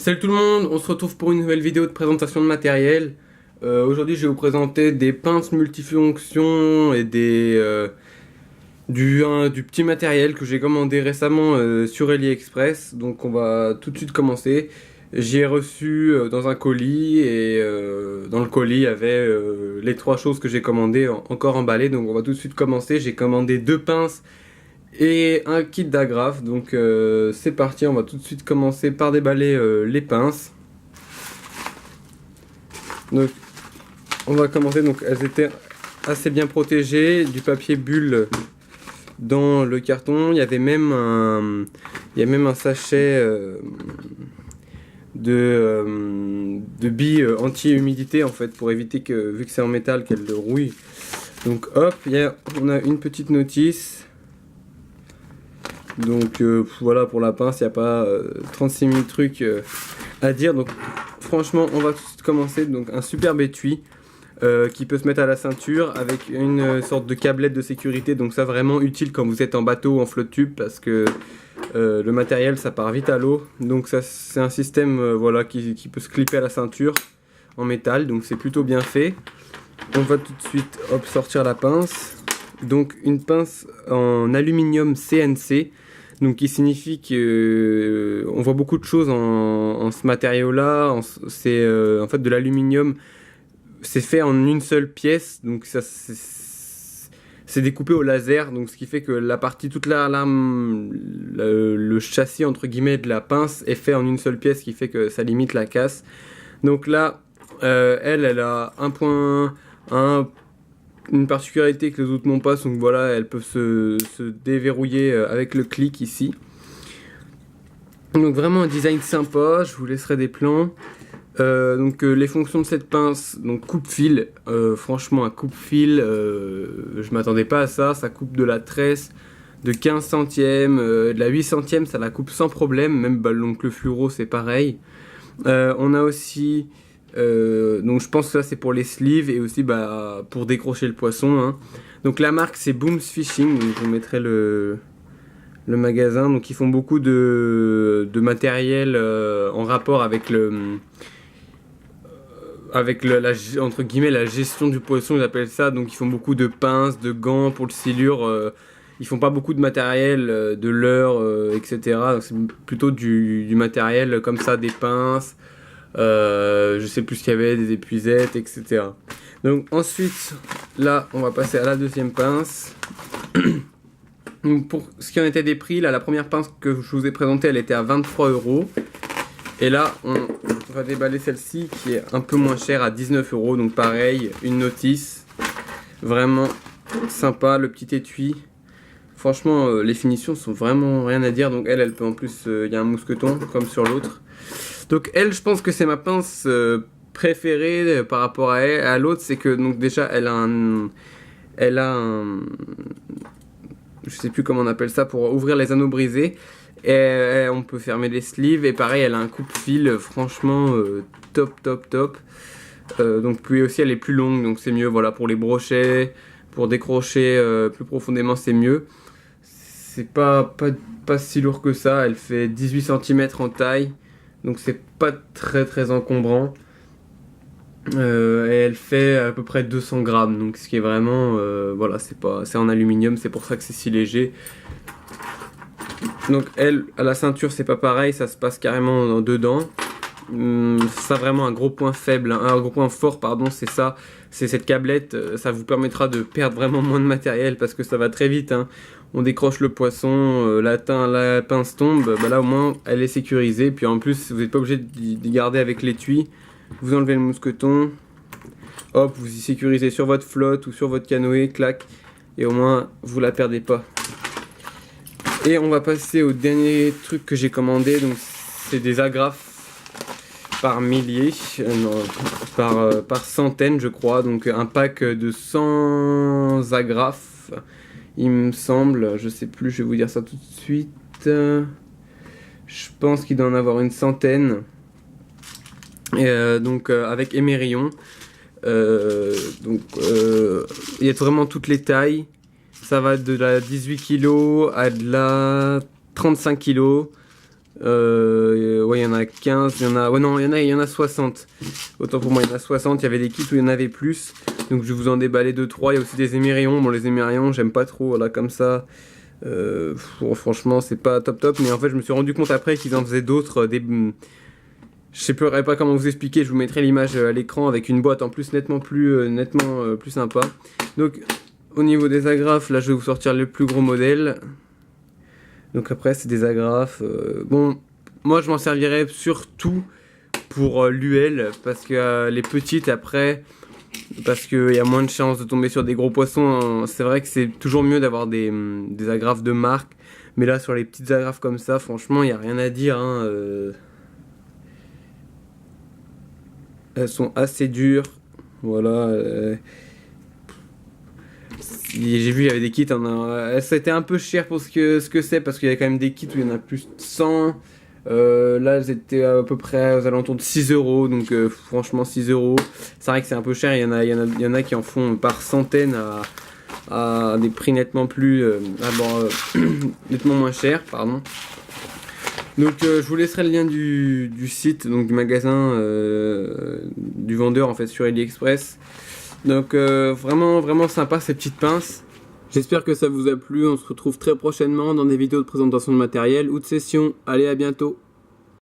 Salut tout le monde, on se retrouve pour une nouvelle vidéo de présentation de matériel. Aujourd'hui je vais vous présenter des pinces multifonctions et du petit matériel que j'ai commandé récemment sur AliExpress. Donc on va tout de suite commencer. J'ai reçu dans un colis et dans le colis il y avait les trois choses que j'ai commandées encore emballées. Donc on va tout de suite commencer. J'ai commandé deux pinces et un kit d'agrafe. Donc c'est parti, on va tout de suite commencer par déballer les pinces. Donc on va commencer, donc elles étaient assez bien protégées, du papier bulle dans le carton. Il y a même un sachet de billes anti-humidité en fait, pour éviter que, vu que c'est en métal, qu'elle rouille. Donc hop, on a une petite notice. Donc voilà, pour la pince, il n'y a pas 36 000 trucs à dire. Donc franchement, on va tout de suite commencer. Donc un superbe étui qui peut se mettre à la ceinture avec une sorte de câblette de sécurité. Donc ça, vraiment utile quand vous êtes en bateau ou en flotte tube, parce que le matériel ça part vite à l'eau. Donc ça, c'est un système voilà, qui peut se clipper à la ceinture en métal. Donc c'est plutôt bien fait. On va tout de suite sortir la pince. Donc une pince en aluminium CNC. Donc qui signifie que on voit beaucoup de choses en ce matériau-là. C'est en fait de l'aluminium. C'est fait en une seule pièce, donc ça c'est découpé au laser, donc ce qui fait que toute la lame, le châssis entre guillemets de la pince est fait en une seule pièce, ce qui fait que ça limite la casse. Donc là, elle a une particularité que les autres n'ont pas, donc voilà, elles peuvent se déverrouiller avec le clic ici. Donc vraiment un design sympa, je vous laisserai des plans. Les fonctions de cette pince, donc coupe-fil, franchement un coupe-fil, je m'attendais pas à ça. Ça coupe de la tresse de 15 centièmes, de la 8 centièmes, ça la coupe sans problème, même donc le fluoro c'est pareil. On a aussi, donc je pense que ça c'est pour les sleeves et aussi pour décrocher le poisson, hein. Donc la marque c'est Booms Fishing, donc je vous mettrai le magasin. Donc ils font beaucoup de matériel en rapport avec entre guillemets la gestion du poisson, ils appellent ça. Donc ils font beaucoup de pinces, de gants pour le silure. Ils font pas beaucoup de matériel, de leurre, etc. Donc c'est plutôt du matériel comme ça, des pinces. Je sais plus ce qu'il y avait, des épuisettes, etc. Donc ensuite, là, on va passer à la deuxième pince. Donc pour ce qui en était des prix, là, la première pince que je vous ai présentée, elle était à 23 €. Et là, on va déballer celle-ci qui est un peu moins chère, à 19 €. Donc pareil, une notice. Vraiment sympa, le petit étui. Franchement, les finitions sont vraiment rien à dire. Donc elle peut en plus, il y a un mousqueton comme sur l'autre. Donc elle, je pense que c'est ma pince préférée par rapport à l'autre. C'est que donc déjà, elle a un je sais plus comment on appelle ça, pour ouvrir les anneaux brisés. Et on peut fermer les sleeves. Et pareil, elle a un coupe-fil franchement top. Donc puis aussi elle est plus longue, donc c'est mieux, voilà, pour les brochets, pour décrocher plus profondément, c'est mieux. C'est pas si lourd que ça. Elle fait 18 cm en taille, donc c'est pas très encombrant. Et elle fait à peu près 200 grammes, donc ce qui est vraiment voilà, c'est en aluminium, c'est pour ça que c'est si léger. Donc elle, à la ceinture, c'est pas pareil, ça se passe carrément dedans. Ça, vraiment un gros point faible, hein, un gros point fort pardon, c'est ça, c'est cette câblette. Ça vous permettra de perdre vraiment moins de matériel, parce que ça va très vite, hein. On décroche le poisson, la pince tombe, là au moins elle est sécurisée. Puis en plus, vous n'êtes pas obligé d'y garder avec l'étui. Vous enlevez le mousqueton, hop, vous y sécurisez sur votre flotte ou sur votre canoë, clac, et au moins vous la perdez pas. Et on va passer au dernier truc que j'ai commandé. Donc c'est des agrafes par milliers, par centaines je crois. Donc un pack de 100 agrafes, il me semble, je sais plus, je vais vous dire ça tout de suite. Je pense qu'il doit en avoir une centaine. Avec émerillon. Il y a vraiment toutes les tailles. Ça va de la 18 kg à de la 35 kg. Ouais, il y en a 15, il y en a... Ouais, non, il y en a 60. Autant pour moi, il y en a 60. Il y avait des kits où il y en avait plus. Donc, je vais vous en déballer 2-3. Il y a aussi des émerillons. Bon, les émerillons, j'aime pas trop, voilà, comme ça. Franchement, c'est pas top top. Mais en fait, je me suis rendu compte après qu'ils en faisaient d'autres. Je sais pas comment vous expliquer. Je vous mettrai l'image à l'écran avec une boîte en plus nettement plus sympa. Donc, au niveau des agrafes, là, je vais vous sortir le plus gros modèle. Donc après, c'est des agrafes. Bon, moi, je m'en servirais surtout pour l'UL, parce que les petites, après, parce qu'il y a moins de chances de tomber sur des gros poissons, hein. C'est vrai que c'est toujours mieux d'avoir des agrafes de marque. Mais là, sur les petites agrafes comme ça, franchement, il n'y a rien à dire, hein. Elles sont assez dures. Voilà. J'ai vu, il y avait des kits, c'était un peu cher pour ce que c'est, parce qu'il y a quand même des kits où il y en a plus de 100. Là, elles étaient à peu près aux alentours de 6 euros, donc franchement 6 euros. C'est vrai que c'est un peu cher, il y en a qui en font par centaines à des prix nettement nettement moins chers, pardon. Donc je vous laisserai le lien du site, donc du magasin, du vendeur en fait sur AliExpress. Donc vraiment vraiment sympa ces petites pinces. J'espère que ça vous a plu, on se retrouve très prochainement dans des vidéos de présentation de matériel ou de session. Allez, à bientôt.